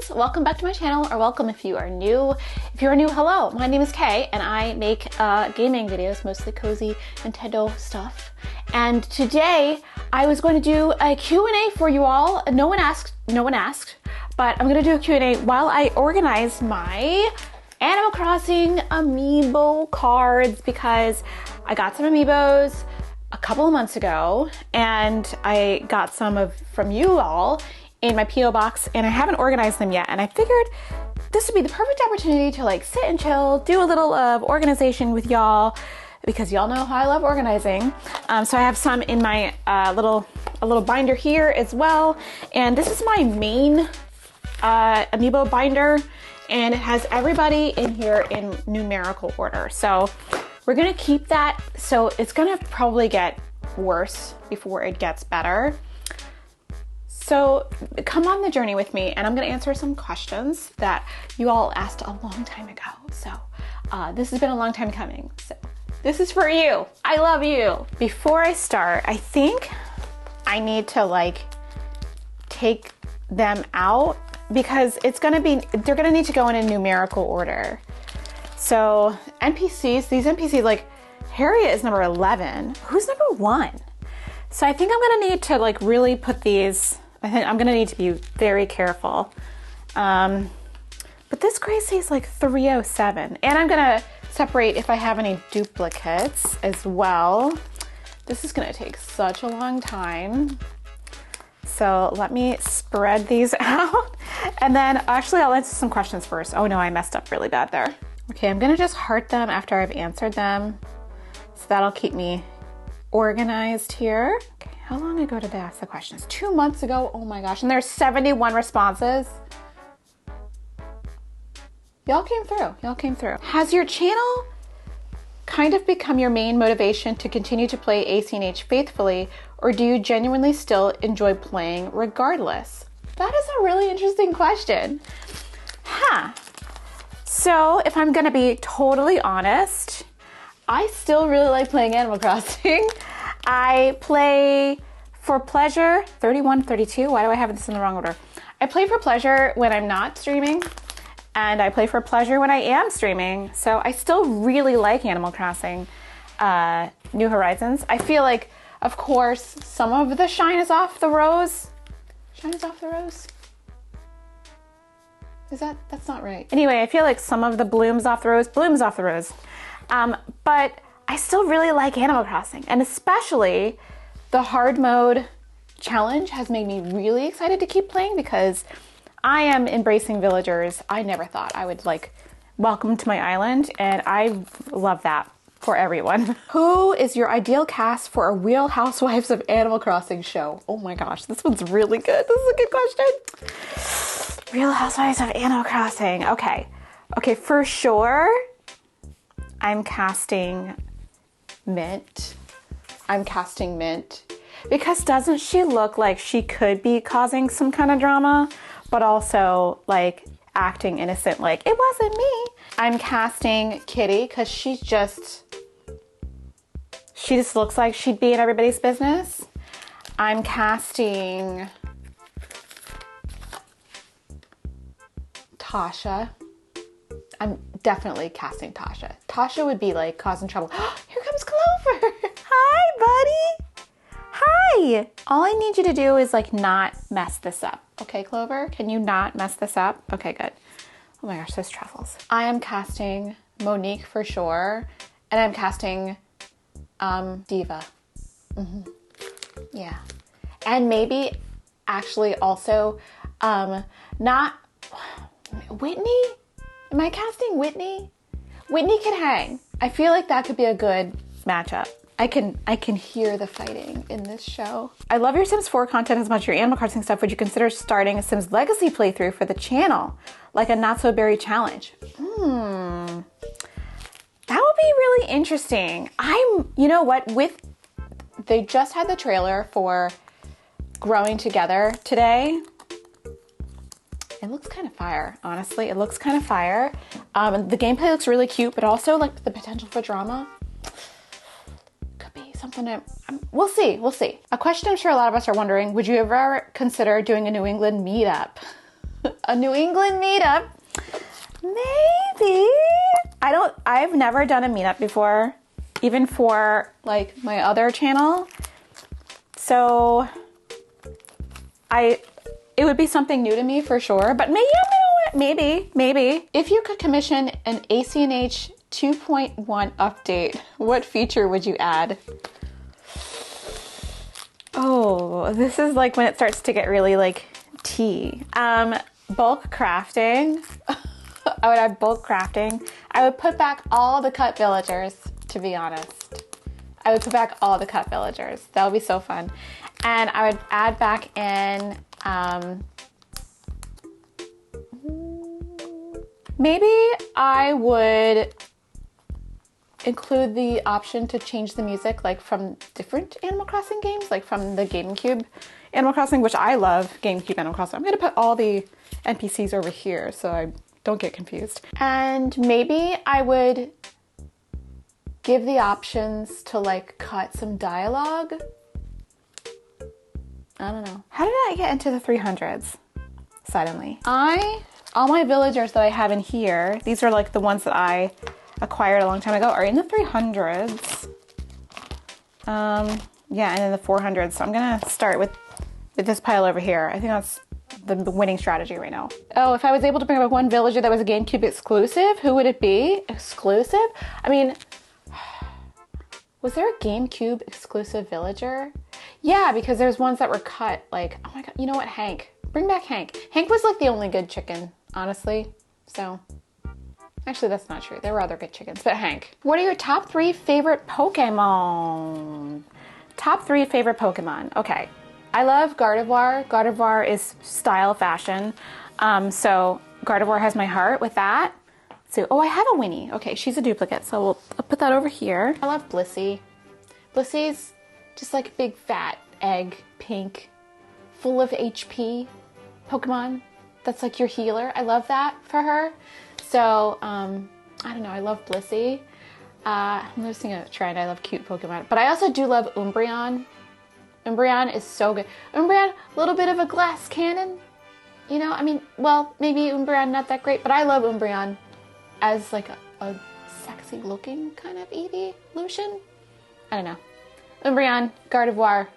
friends, welcome back to my channel, or welcome if you are new. If you are new, hello, my name is Kay and I make gaming videos, mostly cozy Nintendo stuff. And today I was going to do a Q&A for you all. No one asked, but I'm going to do a Q&A while I organize my Animal Crossing Amiibo cards, because I got some Amiibos a couple of months ago and I got some from you all in my P.O. box and I haven't organized them yet, and I figured this would be the perfect opportunity to like sit and chill, do a little of organization with y'all, because y'all know how I love organizing. So I have some in my a little binder here as well, and this is my main Amiibo binder, and it has everybody in here in numerical order. So we're gonna keep that, so it's gonna probably get worse before it gets better. So come on the journey with me, and I'm gonna answer some questions that you all asked a long time ago. So this has been a long time coming. So this is for you. I love you. Before I start, I think I need to like take them out because they're gonna need to go in a numerical order. So NPCs, these NPCs, like Harriet is number 11. Who's number 1? So I think I'm gonna need to like really put these, I think I'm gonna need to be very careful. But this Gracie is like 307. And I'm gonna separate if I have any duplicates as well. This is gonna take such a long time. So let me spread these out. And then actually I'll answer some questions first. Oh no, I messed up really bad there. Okay, I'm gonna just heart them after I've answered them. So that'll keep me organized here. Okay, how long ago did I ask the questions? 2 months ago, oh my gosh, and there's 71 responses. Y'all came through. Has your channel kind of become your main motivation to continue to play ACNH faithfully, or do you genuinely still enjoy playing regardless? That is a really interesting question. So if I'm gonna be totally honest, I still really like playing Animal Crossing. I play for pleasure, 31, 32, why do I have this in the wrong order? I play for pleasure when I'm not streaming, and I play for pleasure when I am streaming. So I still really like Animal Crossing New Horizons. I feel like, of course, some of the shine is off the rose. Shine is off the rose? That's not right. Anyway, I feel like some of the blooms off the rose. But I still really like Animal Crossing, and especially the hard mode challenge has made me really excited to keep playing because I am embracing villagers. I never thought I would like welcome to my island, and I love that for everyone. Who is your ideal cast for a Real Housewives of Animal Crossing show? Oh my gosh, this one's really good. This is a good question. Real Housewives of Animal Crossing. Okay, for sure, I'm casting Mint. Because doesn't she look like she could be causing some kind of drama, but also like acting innocent, like it wasn't me. I'm casting Kitty because she just looks like she'd be in everybody's business. I'm casting Tasha. I'm definitely casting Tasha. Tasha would be like causing trouble. Here comes Clover. Hi, buddy. Hi. All I need you to do is like not mess this up. Okay, Clover, can you not mess this up? Okay, good. Oh my gosh, those truffles. I am casting Monique for sure. And I'm casting Diva. Yeah. And maybe actually also not Whitney. Am I casting Whitney? Whitney can hang. I feel like that could be a good matchup. I can hear the fighting in this show. I love your Sims 4 content as much as your Animal Crossing stuff. Would you consider starting a Sims Legacy playthrough for the channel? Like a not so berry challenge? That would be really interesting. You know what, they just had the trailer for Growing Together today. It looks kind of fire, honestly. It looks kind of fire. The gameplay looks really cute, but also like the potential for drama. Could be something we'll see. A question I'm sure a lot of us are wondering, would you ever consider doing a New England meetup? A New England meetup. Maybe. I've never done a meetup before, even for like my other channel. So it would be something new to me for sure, but maybe, you know what? Maybe. If you could commission an ACNH 2.1 update, what feature would you add? Oh, this is like when it starts to get really like tea. Bulk crafting. I would have bulk crafting. I would put back all the cut villagers, to be honest. I would put back all the cut villagers. That would be so fun. And I would add back in, maybe I would include the option to change the music like from different Animal Crossing games, like from the GameCube Animal Crossing, which I love GameCube Animal Crossing. I'm gonna put all the NPCs over here so I don't get confused. And maybe I would give the options to like cut some dialogue. I don't know. How did I get into the 300s suddenly? All my villagers that I have in here, these are like the ones that I acquired a long time ago, are in the 300s. Yeah, and in the 400s. So I'm gonna start with this pile over here. I think that's the winning strategy right now. Oh, if I was able to bring up one villager that was a GameCube exclusive, who would it be? Exclusive? I mean, was there a GameCube exclusive villager? Yeah, because there's ones that were cut. Like, oh my god, you know what, Hank? Bring back Hank. Hank was like the only good chicken, honestly. So, actually that's not true. There were other good chickens, but Hank. What are your top 3 favorite Pokemon? Top 3 favorite Pokemon. Okay. I love Gardevoir. Gardevoir is style fashion. So Gardevoir has my heart with that. So, oh, I have a Winnie. Okay, she's a duplicate, so I'll put that over here. I love Blissey. Blissey's just like a big fat egg, pink, full of HP Pokemon. That's like your healer. I love that for her. So, I don't know, I love Blissey. I'm noticing a trend. I love cute Pokemon. But I also do love Umbreon. Umbreon is so good. Umbreon, a little bit of a glass cannon. You know, I mean, well, maybe Umbreon not that great, but I love Umbreon as like a sexy looking kind of evolution. I don't know. Umbreon, Gardevoir,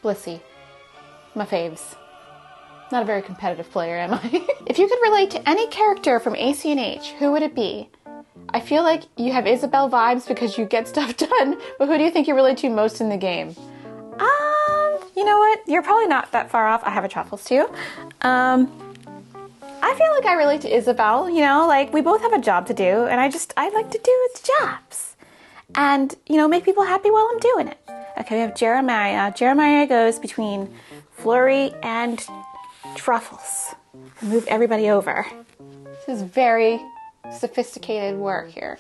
Blissey. My faves. Not a very competitive player, am I? If you could relate to any character from ACNH, who would it be? I feel like you have Isabelle vibes because you get stuff done, but who do you think you relate to most in the game? You know what? You're probably not that far off. I have a Truffles too. I feel like I relate to Isabelle, you know, like we both have a job to do and I like to do the jobs and, you know, make people happy while I'm doing it. Okay, we have Jeremiah. Jeremiah goes between Flurry and Truffles. Move everybody over. This is very sophisticated work here.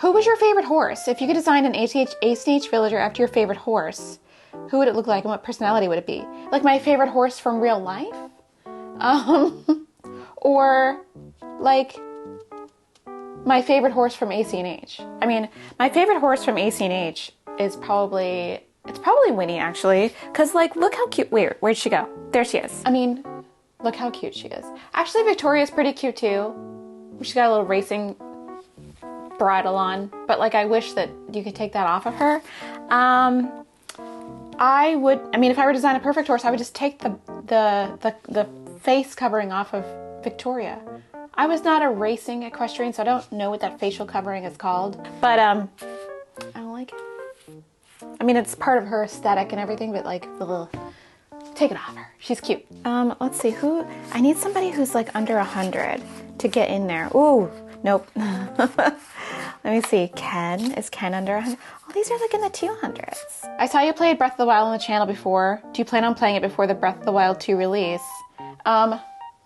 Who was your favorite horse? If you could design an ACNH villager after your favorite horse, who would it look like and what personality would it be? Like my favorite horse from real life? Or like my favorite horse from ACNH. I mean, my favorite horse from ACNH is probably Winnie actually. Cause like, look how cute, where'd she go? There she is. I mean, look how cute she is. Actually, Victoria's pretty cute too. She's got a little racing bridle on, but like I wish that you could take that off of her. If I were to design a perfect horse, I would just take the face covering off of Victoria. I was not a racing equestrian, so I don't know what that facial covering is called, but I don't like it. I mean, it's part of her aesthetic and everything, but like, take it off her. She's cute. Let's see, I need somebody who's like under 100 to get in there. Ooh, nope. Let me see, Ken. Is Ken under 100? Oh, these are like in the 200s. I saw you played Breath of the Wild on the channel before. Do you plan on playing it before the Breath of the Wild 2 release?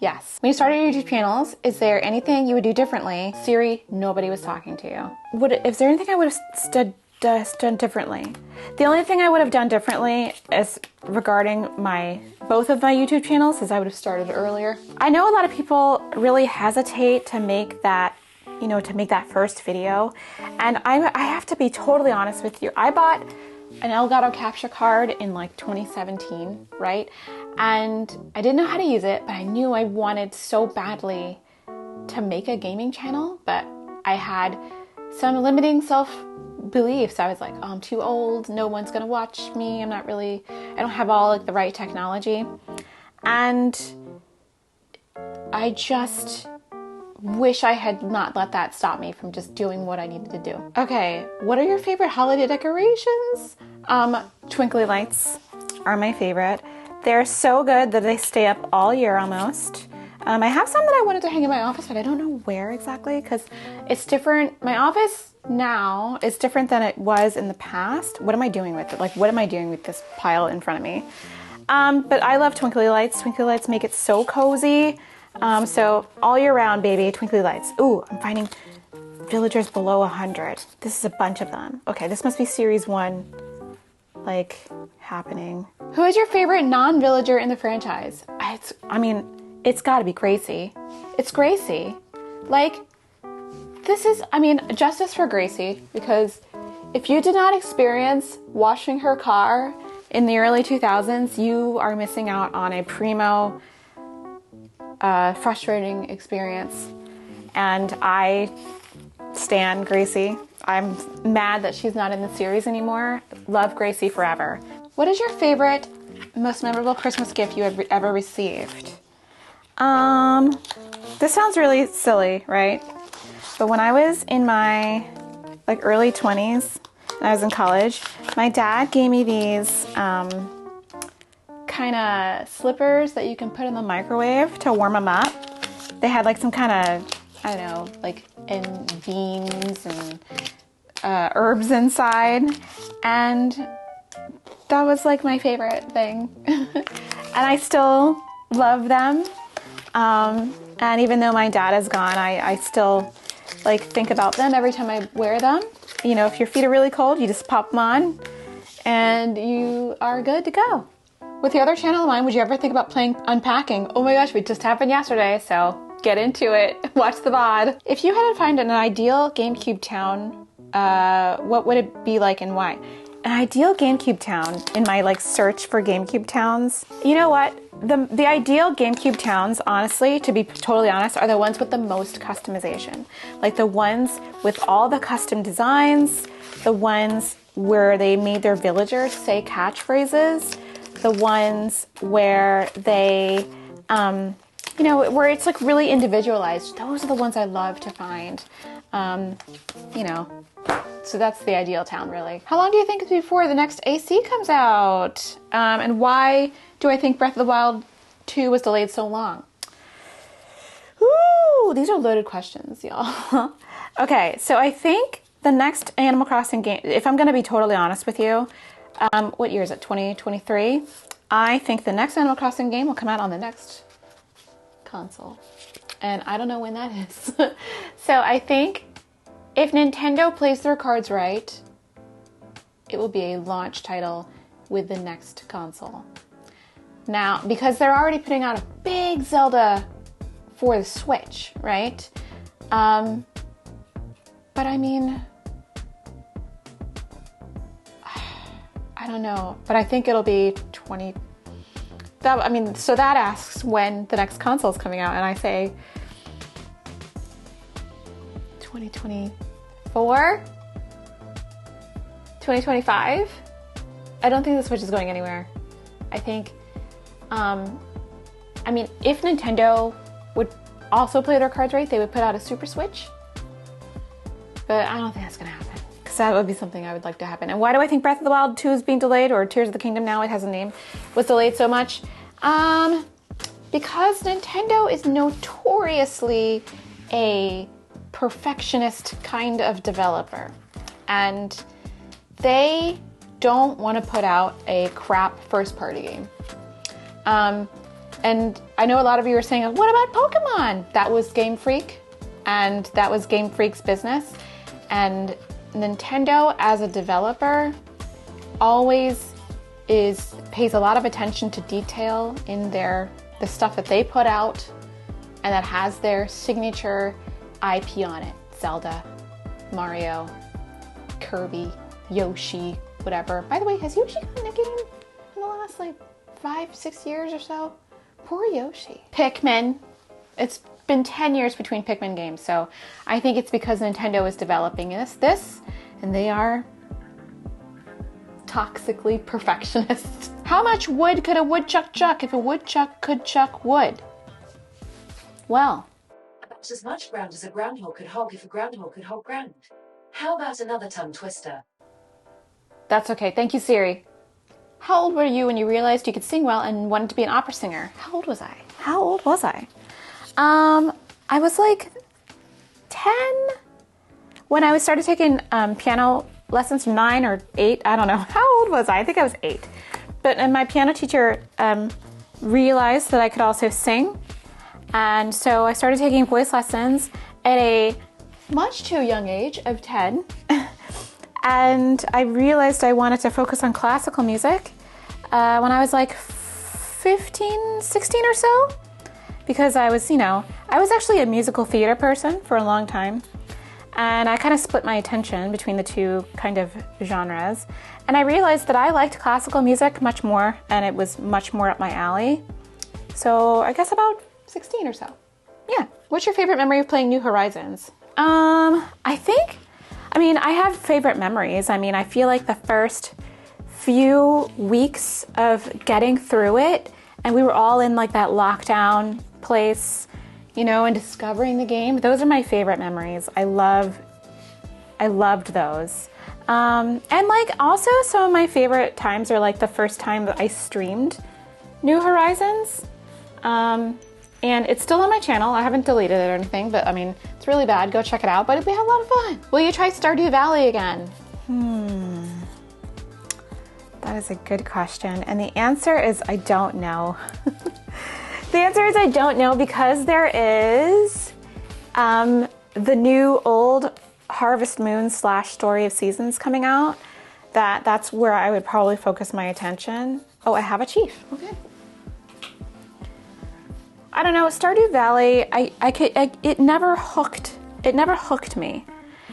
Yes. When you started your YouTube channels, is there anything you would do differently? Siri, nobody was talking to you. Is there anything I would have done differently? The only thing I would have done differently is regarding both of my YouTube channels is I would have started earlier. I know a lot of people really hesitate to make that, to make that first video. And I have to be totally honest with you. I bought an Elgato capture card in like 2017, right? and I didn't know how to use it, but I knew I wanted so badly to make a gaming channel, but I had some limiting self-beliefs. I was like, oh, I'm too old, no one's gonna watch me, I don't have all like the right technology. And I just wish I had not let that stop me from just doing what I needed to do. Okay, what are your favorite holiday decorations? Twinkly lights are my favorite. They're so good that they stay up all year almost. I have some that I wanted to hang in my office, but I don't know where exactly because it's different. My office now is different than it was in the past. What am I doing with it? Like, what am I doing with this pile in front of me? But I love twinkly lights. Twinkly lights make it so cozy. So all year round, baby, twinkly lights. Ooh, I'm finding villagers below 100. This is a bunch of them. Okay, this must be series 1, like, happening. Who is your favorite non-villager in the franchise? It's gotta be Gracie. It's Gracie. Like, justice for Gracie, because if you did not experience washing her car in the early 2000s, you are missing out on a primo, frustrating experience. And I stan Gracie. I'm mad that she's not in the series anymore. Love Gracie forever. What is your favorite, most memorable Christmas gift you have ever received? This sounds really silly, right? But when I was in my early 20s, and I was in college, my dad gave me these kind of slippers that you can put in the microwave to warm them up. They had some kind of, I don't know, and beans and herbs inside, and that was my favorite thing. And I still love them. And even though my dad is gone, I still think about them every time I wear them. You know, if your feet are really cold, you just pop them on and you are good to go. With the other channel of mine, would you ever think about playing unpacking? Oh my gosh, it just happened yesterday, so get into it. Watch the VOD. If you had to find an ideal GameCube town, what would it be like and why? An ideal GameCube town in my search for GameCube towns. You know what? The ideal GameCube towns, honestly, to be totally honest, are the ones with the most customization. The ones with all the custom designs, the ones where they made their villagers say catchphrases, the ones where they, where it's really individualized. Those are the ones I love to find, So that's the ideal town, really. How long do you think it's before the next AC comes out? And why do I think Breath of the Wild 2 was delayed so long? Ooh, these are loaded questions, y'all. Okay, so I think the next Animal Crossing game, if I'm going to be totally honest with you, what year is it, 2023? I think the next Animal Crossing game will come out on the next console. And I don't know when that is. So I think if Nintendo plays their cards right, it will be a launch title with the next console. Now, because they're already putting out a big Zelda for the Switch, right? But I don't know. But I think it'll be so that asks when the next console is coming out, and I say 2024? 2025? I don't think the Switch is going anywhere. I think, if Nintendo would also play their cards right, they would put out a Super Switch. But I don't think that's going to happen. Because that would be something I would like to happen. And why do I think Breath of the Wild 2 is being delayed, or Tears of the Kingdom now, it has a name, was delayed so much? Because Nintendo is notoriously a perfectionist kind of developer. And they don't want to put out a crap first-party game. And I know a lot of you are saying, what about Pokemon? That was Game Freak, and that was Game Freak's business. And Nintendo, as a developer, always pays a lot of attention to detail in the stuff that they put out, and that has their signature IP on it. Zelda, Mario, Kirby, Yoshi, whatever. By the way, has Yoshi gotten a game in the last 5, 6 years or so. Poor Yoshi. Pikmin. It's been 10 years between Pikmin games, so I think it's because Nintendo is developing this, and they are toxically perfectionist. How much wood could a woodchuck chuck if a woodchuck could chuck wood? Well, about as much ground as a groundhog could hog if a groundhog could hog ground. How about another tongue twister? That's okay. Thank you, Siri. How old were you when you realized you could sing well and wanted to be an opera singer? How old was I? How old was I? I was like 10 when I started taking piano lessons, 9 or 8. I don't know. How old was I? I think I was 8. But my piano teacher realized that I could also sing. And so I started taking voice lessons at a much too young age of 10. And I realized I wanted to focus on classical music when I was like 15, 16 or so. Because I was, I was actually a musical theater person for a long time. And I kind of split my attention between the two kind of genres. And I realized that I liked classical music much more, and it was much more up my alley. So I guess about 16 or so. Yeah. What's your favorite memory of playing New Horizons? I have favorite memories. I feel like the first few weeks of getting through it, and we were all in like that lockdown place, and discovering the game. Those are my favorite memories. I loved those. And like also some of my favorite times are like the first time that I streamed New Horizons. And it's still on my channel. I haven't deleted it or anything, but it's really bad. Go check it out. But we had a lot of fun. Will you try Stardew Valley again? That is a good question. And the answer is I don't know. The answer is I don't know because there is the new old Harvest Moon / Story of Seasons coming out. That's where I would probably focus my attention. Oh, I have a chief. Okay. I don't know, Stardew Valley, it never hooked me.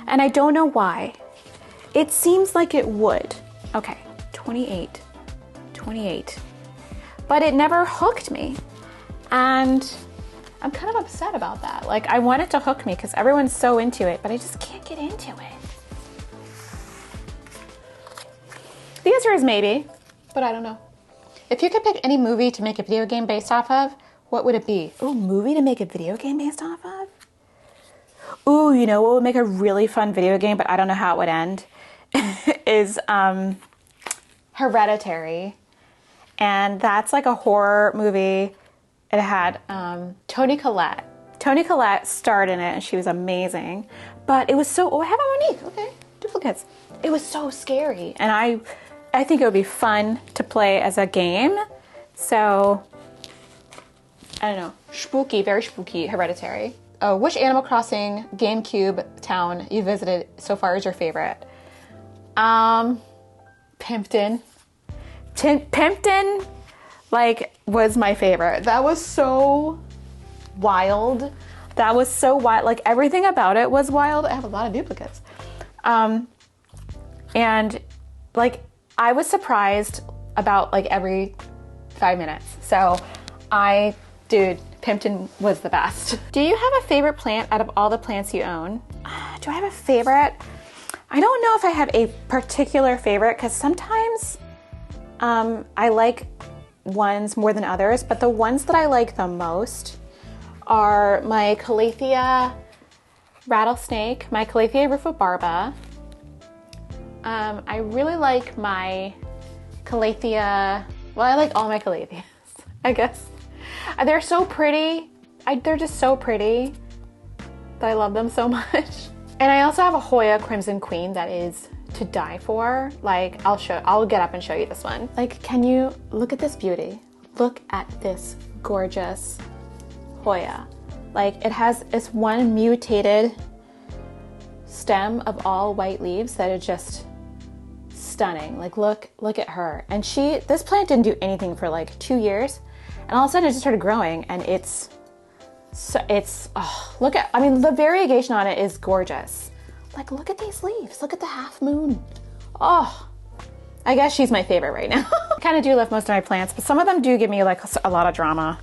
And I don't know why. It seems like it would. Okay, 28. But it never hooked me. And I'm kind of upset about that. Like, I want it to hook me because everyone's so into it, but I just can't get into it. The answer is maybe, but I don't know. If you could pick any movie to make a video game based off of, what would it be? Ooh, movie to make a video game based off of? Ooh, what would make a really fun video game, but I don't know how it would end, is Hereditary. And that's like a horror movie. It had Toni Collette. Toni Collette starred in it, and she was amazing. But it was so... Oh, I have it underneath. Okay, duplicates. It was so scary. And I think it would be fun to play as a game. So... I don't know, spooky, very spooky, Hereditary. Oh, which Animal Crossing GameCube town you visited so far is your favorite? Pimpton. Pimpton, was my favorite. That was so wild. Like, everything about it was wild. I have a lot of duplicates. And, I was surprised about, every 5 minutes. So, Dude, Pimpton was the best. Do you have a favorite plant out of all the plants you own? Do I have a favorite? I don't know if I have a particular favorite because sometimes I like ones more than others, but the ones that I like the most are my Calathea rattlesnake, my Calathea rufobarba. I really like my Calathea, well, I like all my Calatheas, I guess. They're so pretty. They're just so pretty that I love them so much. And I also have a Hoya Crimson Queen that is to die for. I'll get up and show you this one. Can you look at this beauty? Look at this gorgeous Hoya. It has this one mutated stem of all white leaves that are just stunning. Look at her. And this plant didn't do anything for 2 years. And all of a sudden it just started growing, and the variegation on it is gorgeous. Look at these leaves. Look at the half moon. Oh, I guess she's my favorite right now. Kind of do love most of my plants, but some of them do give me like a lot of drama,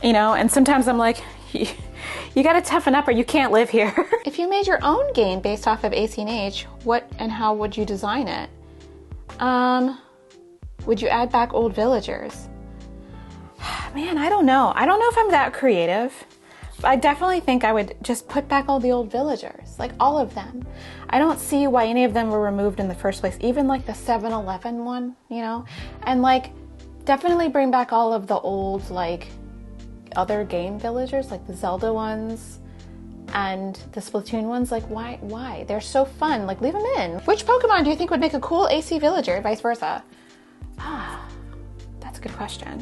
you know, and sometimes I'm like, you gotta toughen up or you can't live here. If you made your own game based off of AC&H, what and how would you design it? Would you add back old villagers? Man, I don't know. I don't know if I'm that creative. I definitely think I would just put back all the old villagers, like all of them. I don't see why any of them were removed in the first place, even like the 7-Eleven one, you know? And like, definitely bring back all of the old, like, other game villagers, like the Zelda ones and the Splatoon ones. Like, why? They're so fun. Like, leave them in. Which Pokemon do you think would make a cool AC villager, vice versa? That's a good question.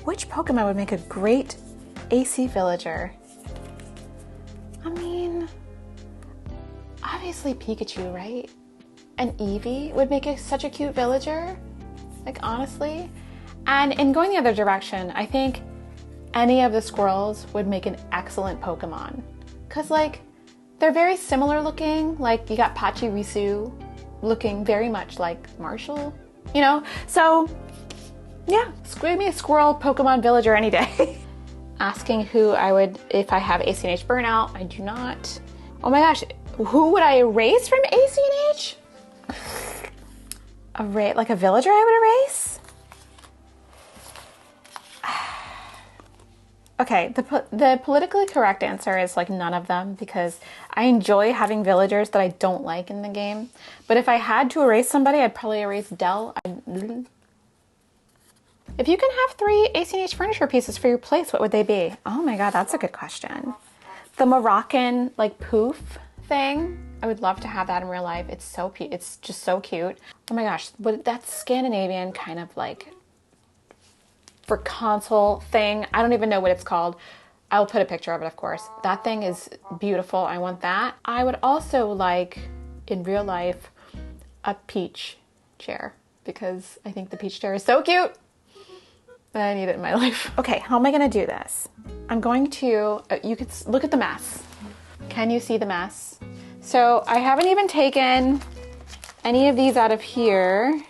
Which Pokemon would make a great AC villager? I mean, obviously Pikachu, right? And Eevee would make such a cute villager, like honestly. And in going the other direction, I think any of the squirrels would make an excellent Pokemon. Cause like, they're very similar looking. Like you got Pachirisu looking very much like Marshall, you know? So yeah, give me a squirrel Pokemon villager any day. Asking who I would, if I have AC&H burnout. I do not. Oh my gosh, who would I erase from AC&H? Like a villager I would erase? Okay, the politically correct answer is like none of them, because I enjoy having villagers that I don't like in the game. But if I had to erase somebody, I'd probably erase Dell. If you can have 3 AC&H furniture pieces for your place, what would they be? Oh my god, that's a good question. The Moroccan like poof thing, I would love to have that in real life. It's so it's just so cute. Oh my gosh, that's Scandinavian kind of like for console thing. I don't even know what it's called. I'll put a picture of it, of course. That thing is beautiful. I want that. I would also like, in real life, a peach chair, because I think the peach chair is so cute. I need it in my life. Okay, how am I gonna do this? I'm going to, you could look at the mess. Can you see the mess? So I haven't even taken any of these out of here.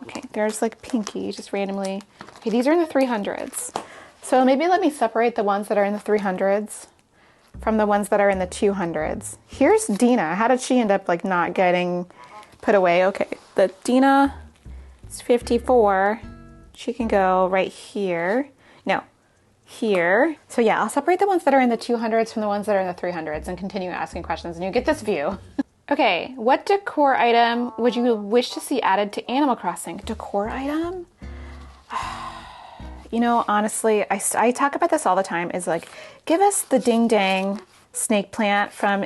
Okay, there's like Pinky just randomly. Okay, these are in the 300s. So maybe let me separate the ones that are in the 300s from the ones that are in the 200s. Here's Dina. How did she end up like not getting put away? Okay, the Dina is 54. She can go right here. No, here. So yeah, I'll separate the ones that are in the 200s from the ones that are in the 300s and continue asking questions, and you get this view. Okay, what decor item would you wish to see added to Animal Crossing? Decor item? You know, honestly, I talk about this all the time, is like, give us the ding dang snake plant from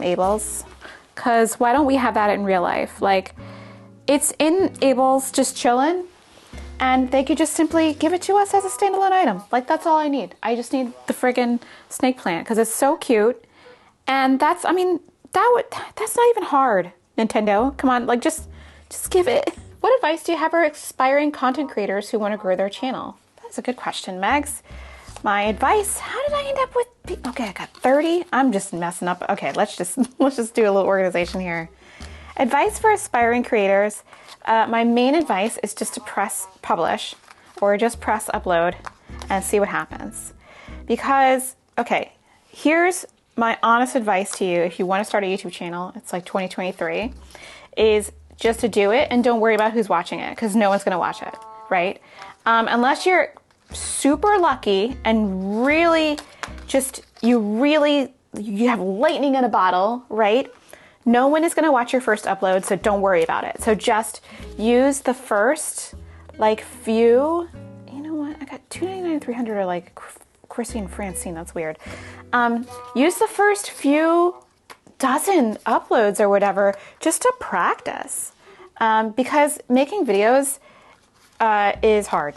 Abel's, because why don't we have that in real life? Like, it's in Abel's just chilling, and they could just simply give it to us as a standalone item. Like, that's all I need. I just need the friggin' snake plant because it's so cute. And that's, I mean, that's not even hard, Nintendo. Come on, like, just give it. What advice do you have for aspiring content creators who want to grow their channel? That's a good question, Megs. My advice, how did I end up with, okay, I got 30. I'm just messing up. Okay, let's just do a little organization here. Advice for aspiring creators. My main advice is just to press publish or just press upload and see what happens. Because, okay, here's my honest advice to you if you want to start a YouTube channel, it's like 2023, is just to do it and don't worry about who's watching it, because no one's going to watch it, right? Unless you're super lucky and really just, you have lightning in a bottle, right? No one is going to watch your first upload, so don't worry about it. So just use the first, like, few, you know what? I got $2.99 and $300 are like Chrissy and Francine. That's weird. Use the first few dozen uploads or whatever just to practice, because making videos is hard,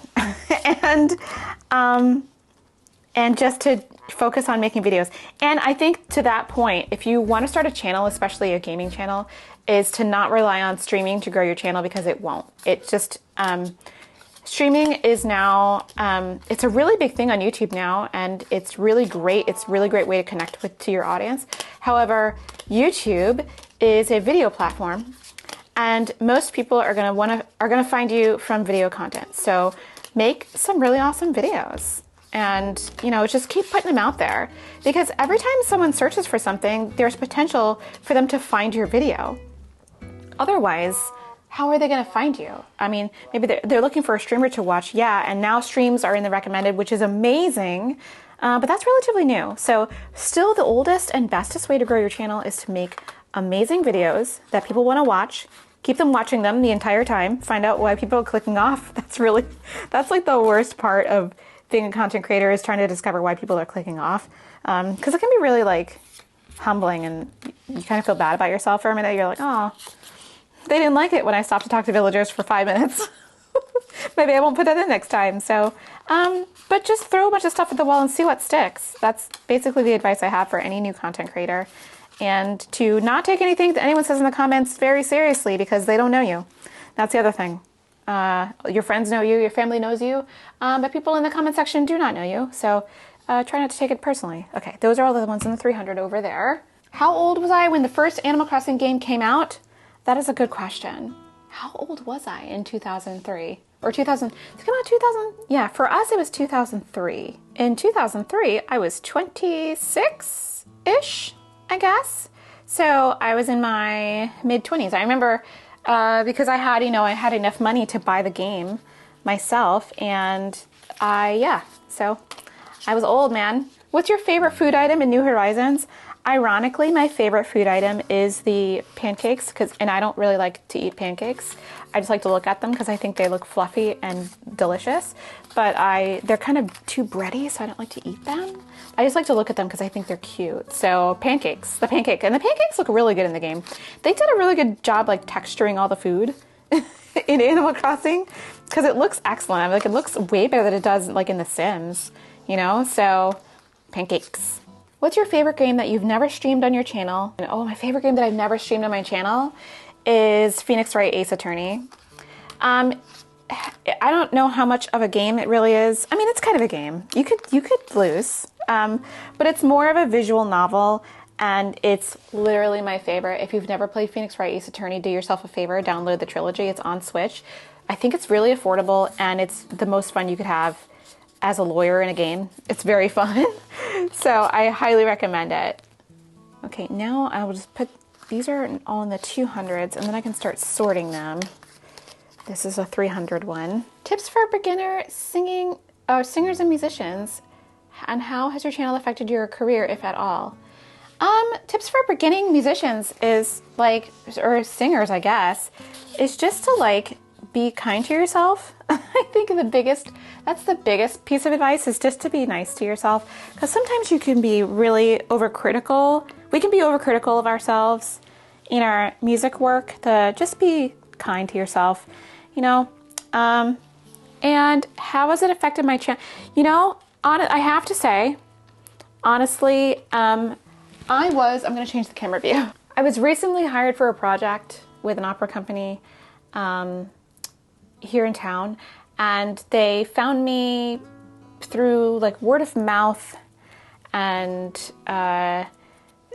and just to focus on making videos. And I think to that point, if you want to start a channel, especially a gaming channel, is to not rely on streaming to grow your channel, because it won't. It just, streaming is now, it's a really big thing on YouTube now, and it's really great. It's a really great way to connect to your audience. However, YouTube is a video platform, and most people are gonna find you from video content. So make some really awesome videos, and just keep putting them out there, because every time someone searches for something, there's potential for them to find your video. Otherwise, how are they going to find you? I mean, maybe they're looking for a streamer to watch. Yeah, and now streams are in the recommended, which is amazing, but that's relatively new. So still, the oldest and bestest way to grow your channel is to make amazing videos that people want to watch. Keep them watching them the entire time. Find out why people are clicking off. That's like the worst part of being a content creator, is trying to discover why people are clicking off. Because it can be really like humbling, and you kind of feel bad about yourself for a minute. You're like, oh, they didn't like it when I stopped to talk to villagers for 5 minutes. Maybe I won't put that in next time. So, but just throw a bunch of stuff at the wall and see what sticks. That's basically the advice I have for any new content creator. And to not take anything that anyone says in the comments very seriously, because they don't know you. That's the other thing. Your friends know you, your family knows you, but people in the comment section do not know you. So try not to take it personally. Okay, those are all the ones in the 300 over there. How old was I when the first Animal Crossing game came out? That is a good question. How old was I in 2003? Or 2000, did it come out 2000? Yeah, for us it was 2003. In 2003, I was 26-ish, I guess. So I was in my mid-20s. I remember because I had enough money to buy the game myself, and so I was old, man. What's your favorite food item in New Horizons? Ironically, my favorite food item is the pancakes, and I don't really like to eat pancakes. I just like to look at them because I think they look fluffy and delicious, but they're kind of too bready, so I don't like to eat them. I just like to look at them because I think they're cute. So pancakes, the pancakes look really good in the game. They did a really good job like texturing all the food in Animal Crossing, because it looks excellent. I mean, like, it looks way better than it does like in The Sims, so pancakes. What's your favorite game that you've never streamed on your channel? Oh, my favorite game that I've never streamed on my channel is Phoenix Wright Ace Attorney. I don't know how much of a game it really is. I mean, it's kind of a game. You could lose, but it's more of a visual novel, and it's literally my favorite. If you've never played Phoenix Wright Ace Attorney, do yourself a favor, download the trilogy. It's on Switch. I think it's really affordable, and it's the most fun you could have as a lawyer in a game. It's very fun. So I highly recommend it. Okay, now I will just put, these are all in the 200s, and then I can start sorting them. This is a 300 one. Tips for beginner singers and musicians, and how has your channel affected your career, if at all? Tips for beginning musicians is or singers, I guess, is just to be kind to yourself. I think that's the biggest piece of advice, is just to be nice to yourself, because sometimes you can be really overcritical. We can be overcritical of ourselves in our music work. To just be kind to yourself, and how has it affected my channel? I have to say, honestly, I'm going to change the camera view. I was recently hired for a project with an opera company here in town, and they found me through word of mouth, and I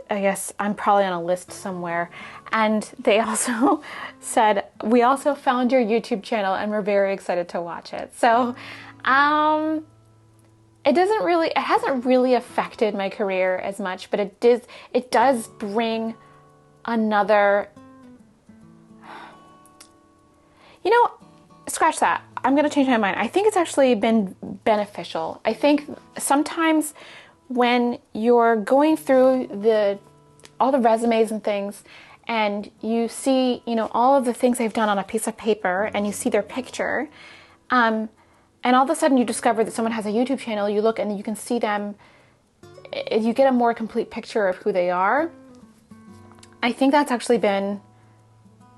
guess I'm probably on a list somewhere. And they also said, we also found your YouTube channel and we're very excited to watch it. So it hasn't really affected my career as much, but it does bring another, scratch that. I'm going to change my mind. I think it's actually been beneficial. I think sometimes when you're going through all the resumes and things, and you see, all of the things they've done on a piece of paper, and you see their picture, and all of a sudden you discover that someone has a YouTube channel, you look and you can see them, you get a more complete picture of who they are. I think that's actually been,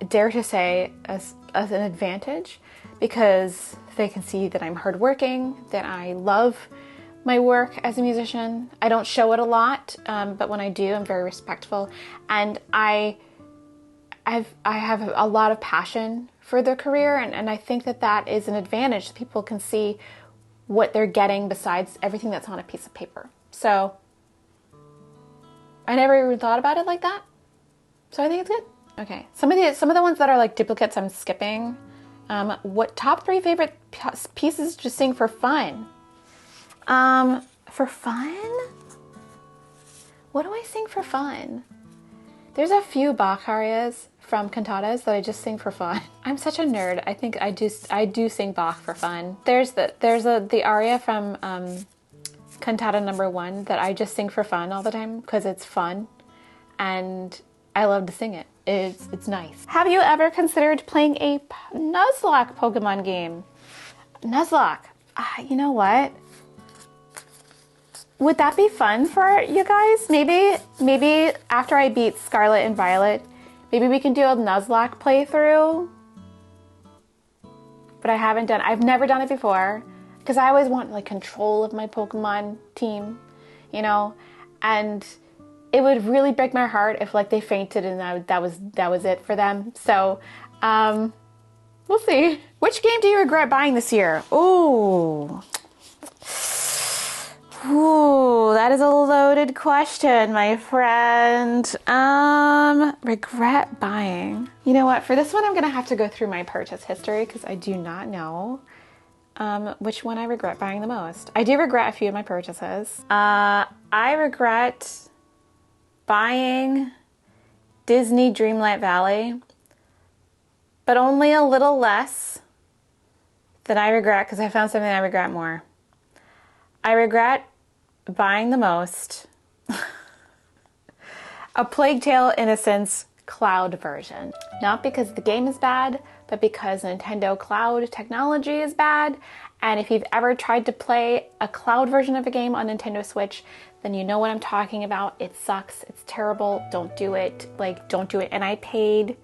dare to say, as an advantage, because they can see that I'm hardworking, that I love my work as a musician. I don't show it a lot, but when I do, I'm very respectful, and I have a lot of passion for their career, and I think that is an advantage. People can see what they're getting besides everything that's on a piece of paper. So I never even thought about it like that. So I think it's good. Okay, some of the ones that are like duplicates I'm skipping. What top 3 favorite pieces to sing for fun? For fun? What do I sing for fun? There's a few Bach arias from cantatas that I just sing for fun. I'm such a nerd. I think I do sing Bach for fun. There's the aria from cantata number 1 that I just sing for fun all the time because it's fun and I love to sing it. It's nice. Have you ever considered playing a Nuzlocke Pokemon game? Nuzlocke. You know what? Would that be fun for you guys? Maybe after I beat Scarlet and Violet, maybe we can do a Nuzlocke playthrough. But I've never done it before because I always want like control of my Pokemon team, you know, and it would really break my heart if like they fainted and that was it for them. So, we'll see. Which game do you regret buying this year? Ooh, that is a loaded question, my friend. Regret buying. You know what? For this one, I'm going to have to go through my purchase history because I do not know which one I regret buying the most. I do regret a few of my purchases. I regret buying Disney Dreamlight Valley, but only a little less than I regret because I found something I regret more. I regret buying the most a Plague Tale Innocence cloud version. Not because the game is bad, but because Nintendo cloud technology is bad. And if you've ever tried to play a cloud version of a game on Nintendo Switch, then you know what I'm talking about. It sucks. It's terrible. Don't do it. Like, don't do it. And I paid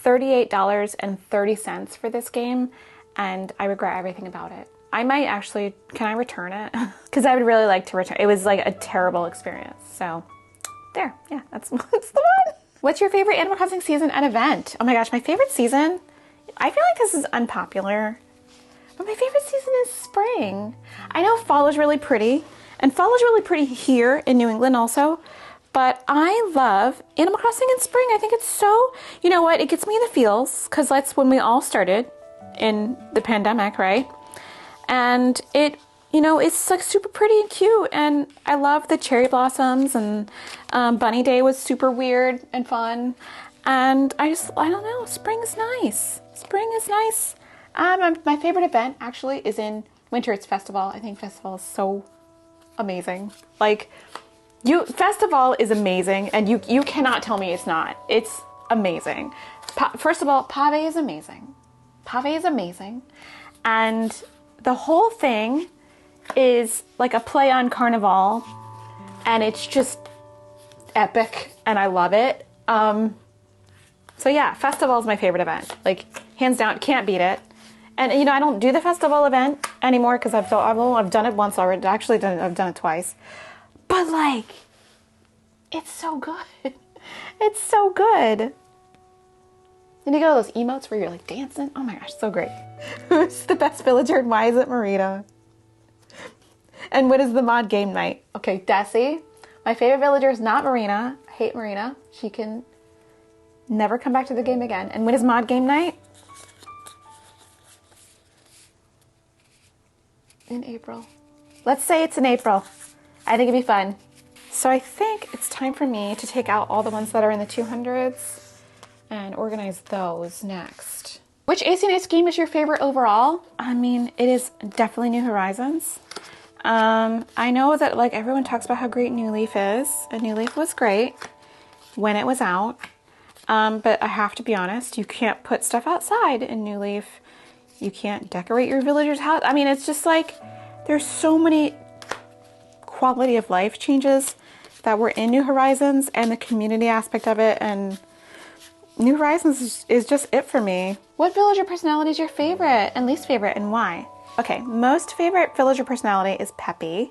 $38.30 for this game, and I regret everything about it. I might actually, can I return it? Because I would really like to return. It was like a terrible experience. So there, yeah, that's the one. What's your favorite Animal Crossing season and event? Oh my gosh, my favorite season, I feel like this is unpopular, but my favorite season is spring. I know fall is really pretty, and fall is really pretty here in New England also, but I love Animal Crossing in spring. I think it's so, you know what, it gets me in the feels, because that's when we all started in the pandemic, right? And it, you know, it's like super pretty and cute, and I love the cherry blossoms, and Bunny Day was super weird and fun, and I don't know, spring is nice. Spring is nice. My favorite event actually is in winter. It's Festival. I think Festival is so amazing. Like, Festival is amazing, and you cannot tell me it's not. It's amazing. First of all, Pave is amazing. Pave is amazing, and the whole thing is like a play on Carnival, and it's just epic, and I love it. So yeah, Festival is my favorite event. Like, hands down, can't beat it. And you know, I don't do the Festival event anymore because I've done it once already. Actually, I've done it twice. But like, it's so good. It's so good. And you get all those emotes where you're like dancing. Oh my gosh, so great. Who's the best villager and why is it Marina? And what is the mod game night? Okay, Desi. My favorite villager is not Marina. I hate Marina. She can never come back to the game again. And when is mod game night? In April. Let's say it's in April. I think it'd be fun. So I think it's time for me to take out all the ones that are in the 200s and organize those next. Which AC/DC game is your favorite overall? I mean, it is definitely New Horizons. I know that like everyone talks about how great New Leaf is, and New Leaf was great when it was out. But I have to be honest, you can't put stuff outside in New Leaf. You can't decorate your villager's house. I mean, it's just like, there's so many quality of life changes that were in New Horizons, and the community aspect of it, and New Horizons is just it for me. What villager personality is your favorite and least favorite, and why? Okay, most favorite villager personality is Peppy,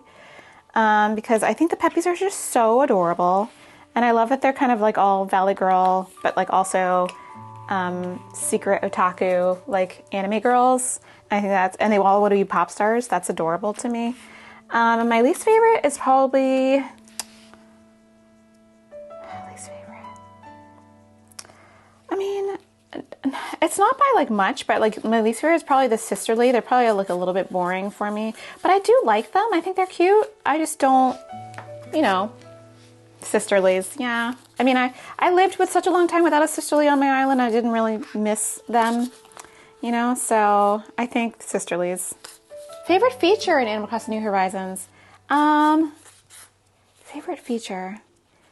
because I think the Peppies are just so adorable, and I love that they're kind of like all Valley Girl, but like also secret otaku, like anime girls. I think that's, and they all want to be pop stars. That's adorable to me. And my least favorite is probably, It's not by like much, but like my least favorite is probably the sisterly. They're probably like a little bit boring for me, but I do like them. I think they're cute. I just don't, you know, sisterlies. Yeah. I mean, I lived with such a long time without a sisterly on my island. I didn't really miss them, you know, so I think sisterlies. Favorite feature in Animal Crossing New Horizons? Favorite feature?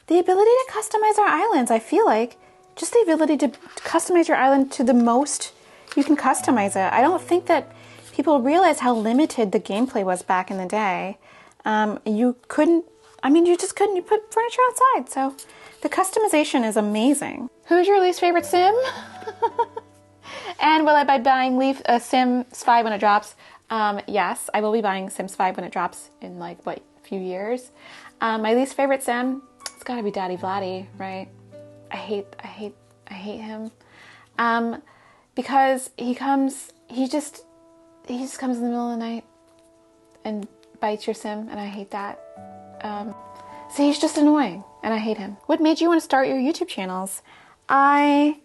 The ability to customize our islands. I feel like just the ability to customize your island to the most you can customize it. I don't think that people realize how limited the gameplay was back in the day. You just couldn't. You put furniture outside. So the customization is amazing. Who's your least favorite sim? And will I be buying Sims 5 when it drops? Yes, I will be buying Sims 5 when it drops in like, a few years. My least favorite sim, it's gotta be Daddy Vladdy, right? I hate him. Because he just comes in the middle of the night and bites your sim, and I hate that. So he's just annoying, and I hate him. What made you want to start your YouTube channels? I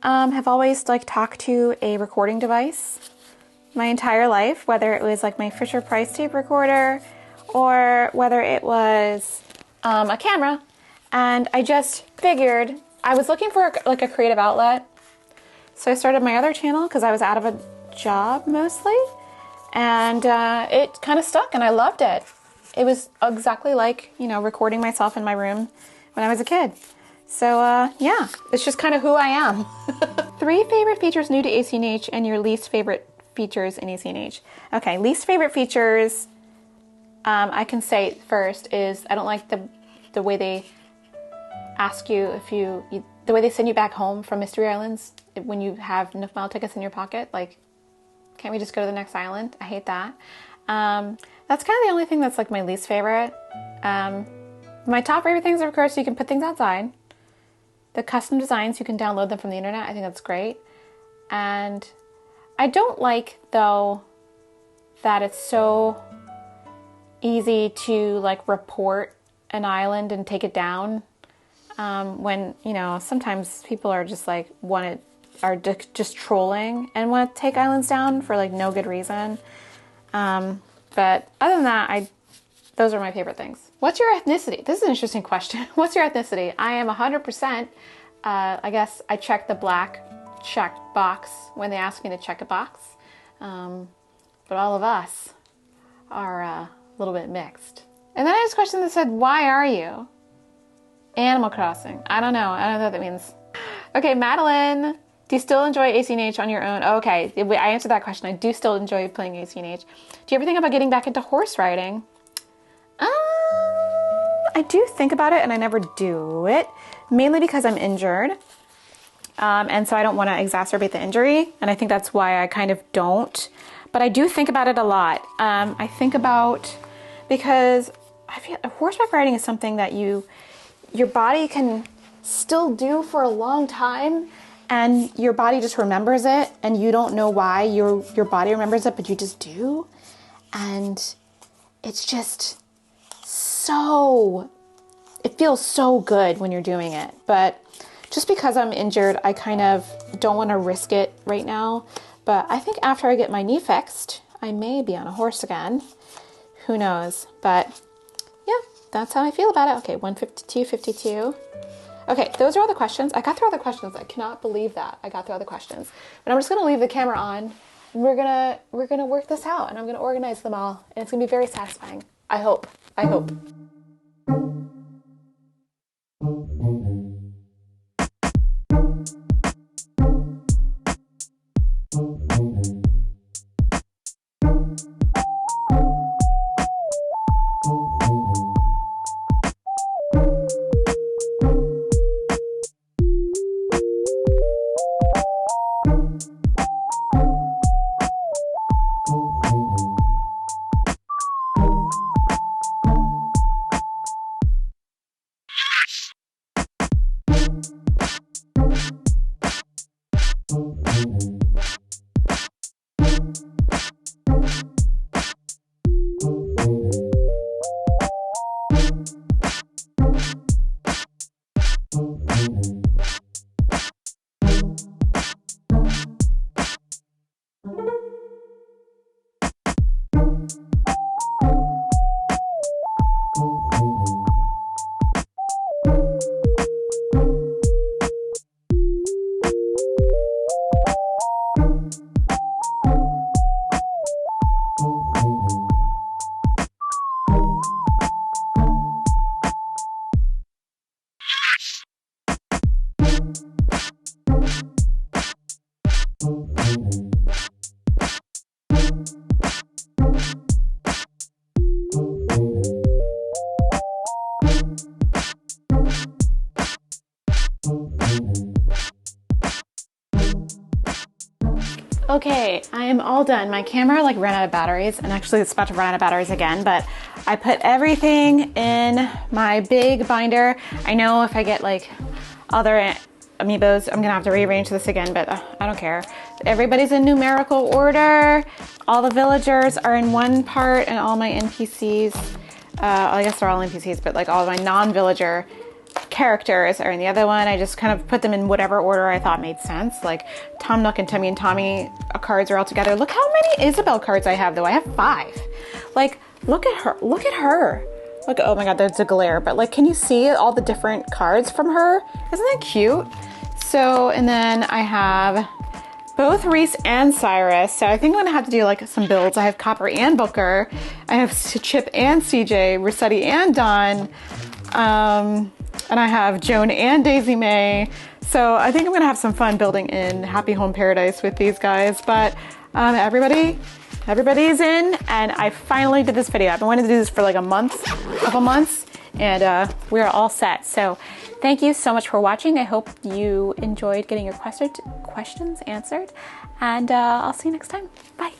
have always talked to a recording device my entire life, whether it was like my Fisher-Price tape recorder or whether it was a camera. And I just figured I was looking for a creative outlet. So I started my other channel because I was out of a job mostly. And it kind of stuck and I loved it. It was exactly like, recording myself in my room when I was a kid. So yeah, it's just kind of who I am. 3 favorite features new to ACNH and your least favorite features in ACNH. Okay, least favorite features, I can say first is I don't like the way they ask you the way they send you back home from Mystery Islands when you have enough mile tickets in your pocket. Like, can't we just go to the next island? I hate that. That's kind of the only thing that's like my least favorite. My top favorite things are, of course, you can put things outside. The custom designs, you can download them from the internet. I think that's great. And I don't like, though, that it's so easy to report an island and take it down. When, sometimes people are just just trolling and want to take islands down for no good reason. But other than that, those are my favorite things. What's your ethnicity? This is an interesting question. What's your ethnicity? I am 100%. I guess I check the black check box when they ask me to check a box. But all of us are a little bit mixed. And then I had this question that said, why are you? Animal Crossing. I don't know. I don't know what that means. Okay, Madeline, do you still enjoy ACNH on your own? Okay, I answered that question. I do still enjoy playing ACNH. Do you ever think about getting back into horse riding? I do think about it and I never do it, mainly because I'm injured. And so I don't want to exacerbate the injury. And I think that's why I kind of don't. But I do think about it a lot. I think about, because I feel horseback riding is something that your body can still do for a long time. And your body just remembers it. And you don't know why your body remembers it, but you just do. And it's just it feels so good when you're doing it. But just because I'm injured, I kind of don't want to risk it right now. But I think after I get my knee fixed, I may be on a horse again. Who knows? But yeah, that's how I feel about it. Okay, 152.52. Okay, those are all the questions. I got through all the questions. I cannot believe that I got through all the questions. But I'm just gonna leave the camera on, and we're gonna work this out, and I'm gonna organize them all, and it's gonna be very satisfying. I hope. Okay, I am all done. My camera like ran out of batteries, and actually it's about to run out of batteries again, but I put everything in my big binder. I know if I get like other amiibos, I'm gonna have to rearrange this again, but I don't care. Everybody's in numerical order. All the villagers are in one part, and all my NPCs, I guess they're all NPCs, but like all my non-villager characters are in the other one. I just kind of put them in whatever order I thought made sense. Like Tom Nook and Timmy and Tommy cards are all together. Look how many Isabelle cards I have though. I have 5. Like, look at her. Look at her. Look, oh my god, there's a glare. But like, can you see all the different cards from her? Isn't that cute? So, and then I have both Reese and Cyrus. So I think I'm gonna have to do like some builds. I have Copper and Booker. I have Chip and CJ, Rossetti and Don. And I have Joan and Daisy May. So I think I'm gonna have some fun building in Happy Home Paradise with these guys. But everybody's in, and I finally did this video. I've been wanting to do this for like couple months, and we're all set. So thank you so much for watching. I hope you enjoyed getting your questions answered, and I'll see you next time. Bye.